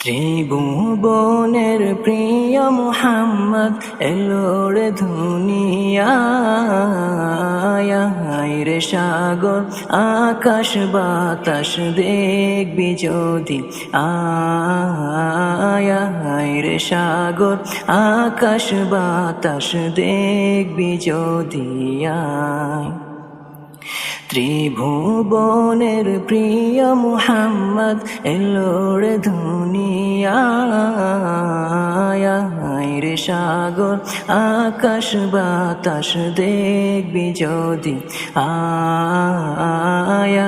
ত্রিভুবনের প্রিয় মুহাম্মদ এলো রে দুনিয়ায় রে সাগর আকাশ বাতাস দেখবি যদি আয় রে সাগর আকাশ বাতাস দেখবি যদি আয় ত্রিভুবনের প্রিয় মুহাম্মদ এলো রে দুনিয়ায় রে সাগর আকাশ বাতাস দেখবি যদি আয়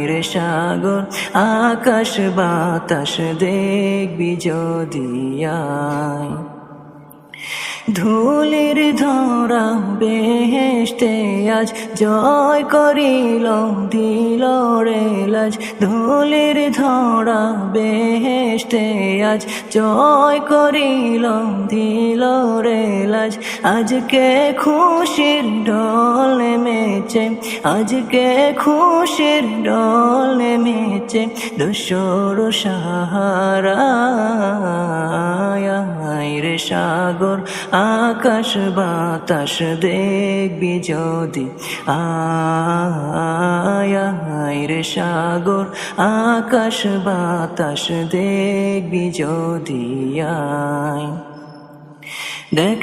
রে সাগর আকাশ বাতাস দেখবি যদি আয় ধুলির ধরা বেহেশতে আজ জয় করিল দিল রে লাজ ধুলির ধরা বেহেশতে আজ জয় করিল দিল রে লাজ আজকে খুশির ঢল নেমেছে আজকে খুশির ঢল নেমেছে দোসর সাহারা রে সাগর আকাশ বাতাস দেখবি যদি আয় রে সাগর আকাশ বাতাস দেখবি যদি আয় দেখ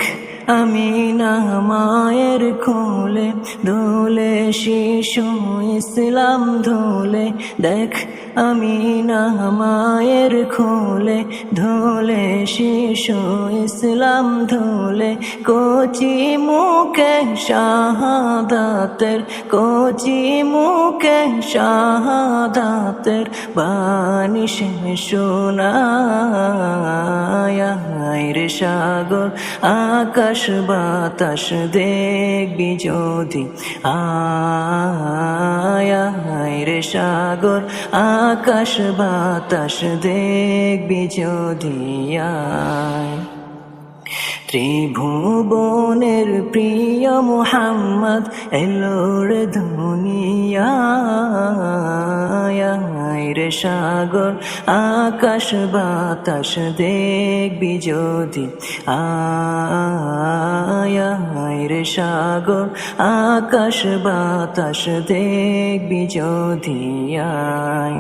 আমিনা মায়ের কোলে দোলে শিশু ইসলাম ধোলে দেখ আমিনা মায়ের কোলে ধোলে শিশু ইসলাম ধোলে কচি মুখে শাহাদাতের কচি মুখে শাহাদাতের বাণী সে শোনায় রে সাগর আকাশ বাতাস দেখবি যদি আয় রে সাগর আকাশ বাতাস দেখবি যদি আয় ত্রিভুবনের প্রিয় মুহাম্মদ এলো রে দুনিয়ায় রে সাগর আকাশ বাতাস দেখবি যদি আয় রে সাগর আকাশ বাতাস দেখবি যদি আয়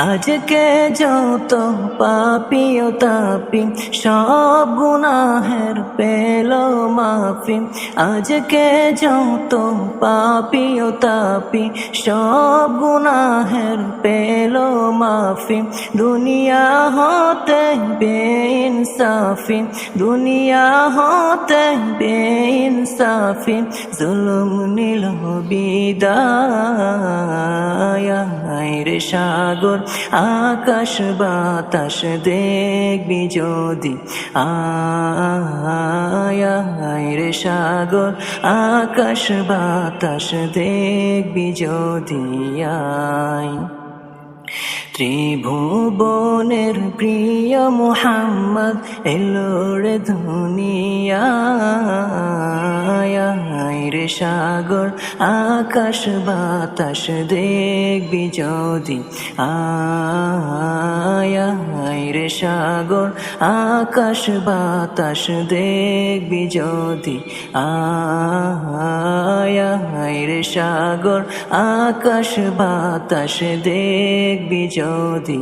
আজকে যত পাপী ও তাপী সব গুনাহের পেল মাফি আজকে যত পাপী ও তাপী সব গুনাহের পেল মাফি দুনিয়া হতে বেইনসাফি দুনিয়া হতে বেইনসাফি জুলুম নিল বিদায় রে সাগর আকাশ বাতাস দেখবি যদি আয় রে সাগর আকাশ বাতাস দেখবি যদি আয় ত্রিভুবনের প্রিয় মুহাম্মদ এলো রে দুনিয়ায় রে সাগর আকাশ বাতাস দেখবি যদি আয় রে সাগর আকাশ বাতাস দেখবি যদি আয় রে সাগর আকাশ বাতাস দেখবি যদি